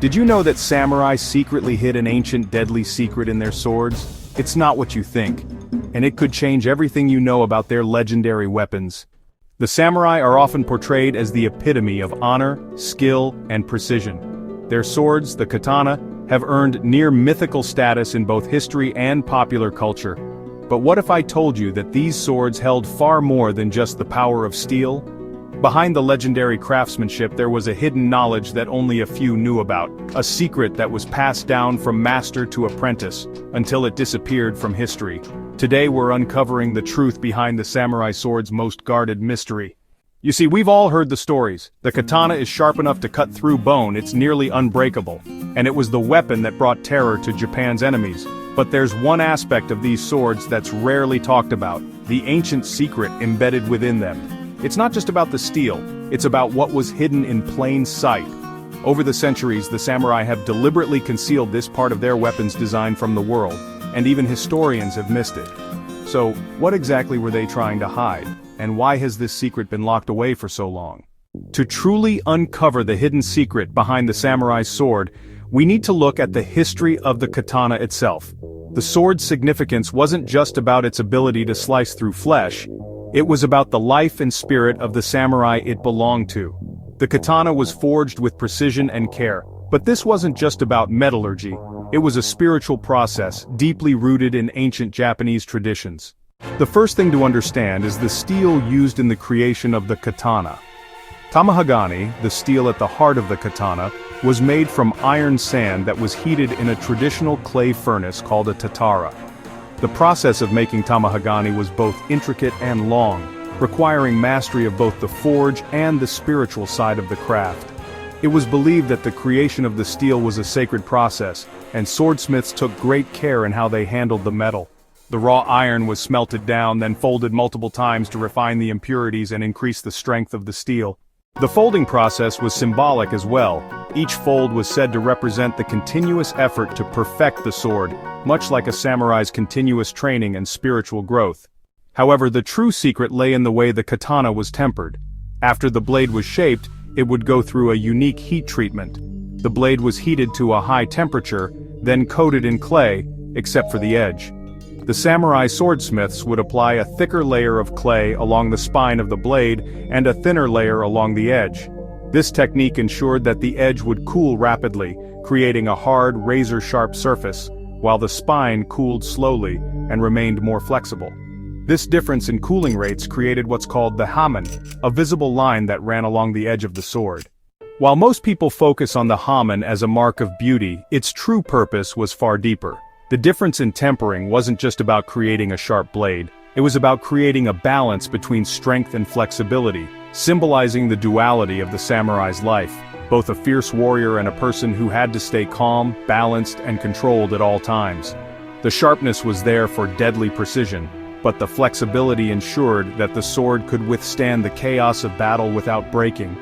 Did you know that samurai secretly hid an ancient deadly secret in their swords? It's not what you think, and it could change everything you know about their legendary weapons. The samurai are often portrayed as the epitome of honor, skill, and precision. Their swords, the katana, have earned near mythical status in both history and popular culture. But what if I told you that these swords held far more than just the power of steel? Behind the legendary craftsmanship there was a hidden knowledge that only a few knew about, a secret that was passed down from master to apprentice, until it disappeared from history. Today we're uncovering the truth behind the samurai sword's most guarded mystery. You see, we've all heard the stories. The katana is sharp enough to cut through bone, it's nearly unbreakable. And it was the weapon that brought terror to Japan's enemies. But there's one aspect of these swords that's rarely talked about, the ancient secret embedded within them. It's not just about the steel, it's about what was hidden in plain sight. Over the centuries, the samurai have deliberately concealed this part of their weapons design from the world, and even historians have missed it. So, what exactly were they trying to hide, and why has this secret been locked away for so long? To truly uncover the hidden secret behind the samurai's sword, we need to look at the history of the katana itself. The sword's significance wasn't just about its ability to slice through flesh. It was about the life and spirit of the samurai it belonged to. The katana was forged with precision and care, but this wasn't just about metallurgy. It was a spiritual process, deeply rooted in ancient Japanese traditions. The first thing to understand is the steel used in the creation of the katana. Tamahagani, the steel at the heart of the katana, was made from iron sand that was heated in a traditional clay furnace called a tatara. The process of making tamahagani was both intricate and long, requiring mastery of both the forge and the spiritual side of the craft. It was believed that the creation of the steel was a sacred process, and swordsmiths took great care in how they handled the metal. The raw iron was smelted down, then folded multiple times to refine the impurities and increase the strength of the steel. The folding process was symbolic as well. Each fold was said to represent the continuous effort to perfect the sword, much like a samurai's continuous training and spiritual growth. However, the true secret lay in the way the katana was tempered. After the blade was shaped, it would go through a unique heat treatment. The blade was heated to a high temperature, then coated in clay, except for the edge. The samurai swordsmiths would apply a thicker layer of clay along the spine of the blade and a thinner layer along the edge. This technique ensured that the edge would cool rapidly, creating a hard, razor-sharp surface, while the spine cooled slowly and remained more flexible. This difference in cooling rates created what's called the hamen, a visible line that ran along the edge of the sword. While most people focus on the hamen as a mark of beauty, its true purpose was far deeper. The difference in tempering wasn't just about creating a sharp blade, it was about creating a balance between strength and flexibility, symbolizing the duality of the samurai's life, both a fierce warrior and a person who had to stay calm, balanced, and controlled at all times. The sharpness was there for deadly precision, but the flexibility ensured that the sword could withstand the chaos of battle without breaking.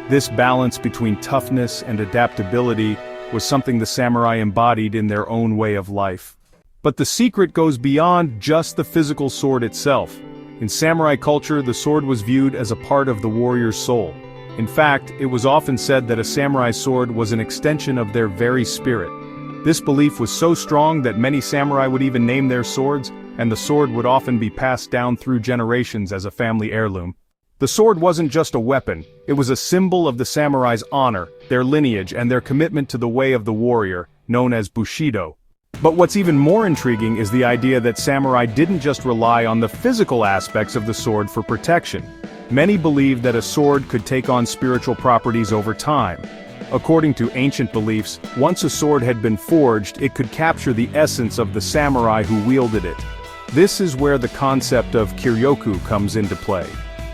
This balance between toughness and adaptability was something the samurai embodied in their own way of life. But the secret goes beyond just the physical sword itself. In samurai culture, the sword was viewed as a part of the warrior's soul. In fact, it was often said that a samurai sword was an extension of their very spirit. This belief was so strong that many samurai would even name their swords, and the sword would often be passed down through generations as a family heirloom. The sword wasn't just a weapon, it was a symbol of the samurai's honor, their lineage, and their commitment to the way of the warrior, known as Bushido. But what's even more intriguing is the idea that samurai didn't just rely on the physical aspects of the sword for protection. Many believed that a sword could take on spiritual properties over time. According to ancient beliefs, once a sword had been forged, it could capture the essence of the samurai who wielded it. This is where the concept of kiryoku comes into play.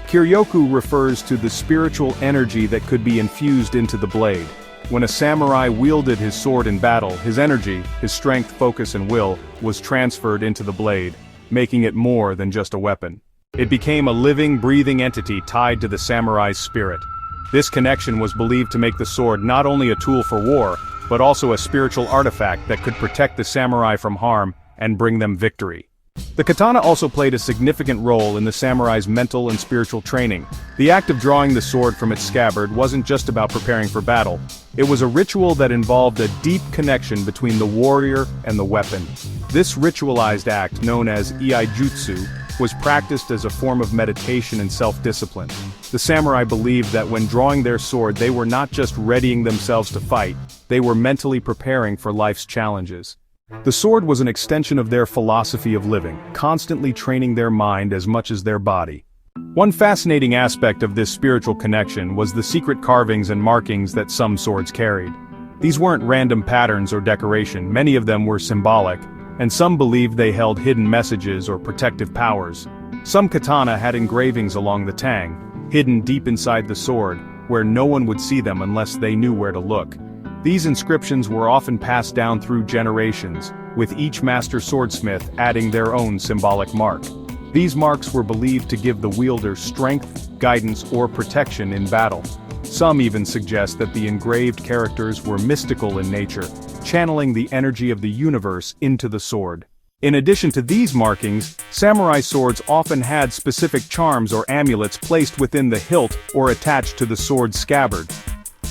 Kiryoku refers to the spiritual energy that could be infused into the blade. When a samurai wielded his sword in battle, his energy, his strength, focus, and will, was transferred into the blade, making it more than just a weapon. It became a living, breathing entity tied to the samurai's spirit. This connection was believed to make the sword not only a tool for war, but also a spiritual artifact that could protect the samurai from harm and bring them victory. The katana also played a significant role in the samurai's mental and spiritual training. The act of drawing the sword from its scabbard wasn't just about preparing for battle. It was a ritual that involved a deep connection between the warrior and the weapon. This ritualized act, known as iaijutsu, was practiced as a form of meditation and self-discipline. The samurai believed that when drawing their sword they were not just readying themselves to fight, they were mentally preparing for life's challenges. The sword was an extension of their philosophy of living, constantly training their mind as much as their body. One fascinating aspect of this spiritual connection was the secret carvings and markings that some swords carried. These weren't random patterns or decoration, many of them were symbolic, and some believed they held hidden messages or protective powers. Some katana had engravings along the tang, hidden deep inside the sword, where no one would see them unless they knew where to look. These inscriptions were often passed down through generations, with each master swordsmith adding their own symbolic mark. These marks were believed to give the wielder strength, guidance, or protection in battle. Some even suggest that the engraved characters were mystical in nature, channeling the energy of the universe into the sword. In addition to these markings, samurai swords often had specific charms or amulets placed within the hilt or attached to the sword's scabbard.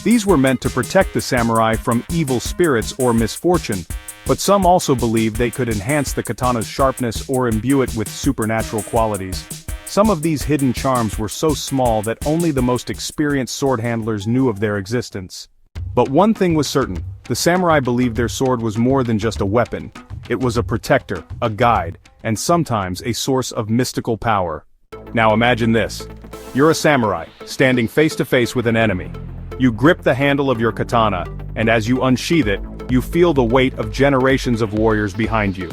These were meant to protect the samurai from evil spirits or misfortune, but some also believed they could enhance the katana's sharpness or imbue it with supernatural qualities. Some of these hidden charms were so small that only the most experienced sword handlers knew of their existence. But one thing was certain, the samurai believed their sword was more than just a weapon. It was a protector, a guide, and sometimes a source of mystical power. Now imagine this. You're a samurai, standing face to face with an enemy. You grip the handle of your katana, and as you unsheath it, you feel the weight of generations of warriors behind you.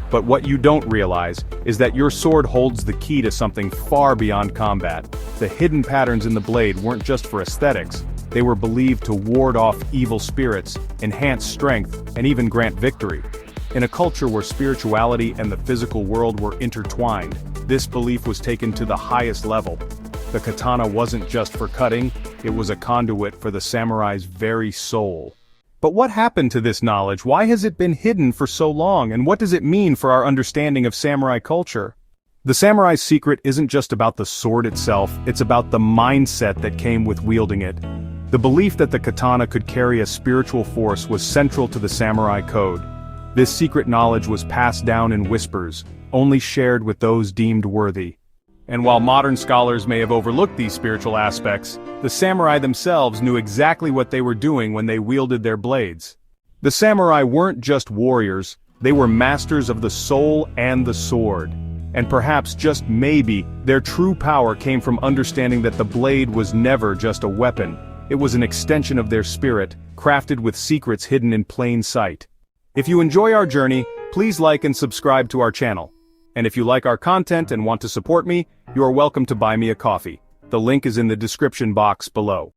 But what you don't realize is that your sword holds the key to something far beyond combat. The hidden patterns in the blade weren't just for aesthetics. They were believed to ward off evil spirits, enhance strength, and even grant victory. In a culture where spirituality and the physical world were intertwined, this belief was taken to the highest level. The katana wasn't just for cutting, it was a conduit for the samurai's very soul. But what happened to this knowledge? Why has it been hidden for so long, and what does it mean for our understanding of samurai culture? The samurai's secret isn't just about the sword itself, it's about the mindset that came with wielding it. The belief that the katana could carry a spiritual force was central to the samurai code. This secret knowledge was passed down in whispers, only shared with those deemed worthy. And while modern scholars may have overlooked these spiritual aspects, the samurai themselves knew exactly what they were doing when they wielded their blades. The samurai weren't just warriors, they were masters of the soul and the sword. And perhaps, just maybe, their true power came from understanding that the blade was never just a weapon. It was an extension of their spirit, crafted with secrets hidden in plain sight. If you enjoy our journey, please like and subscribe to our channel. And if you like our content and want to support me, you are welcome to buy me a coffee. The link is in the description box below.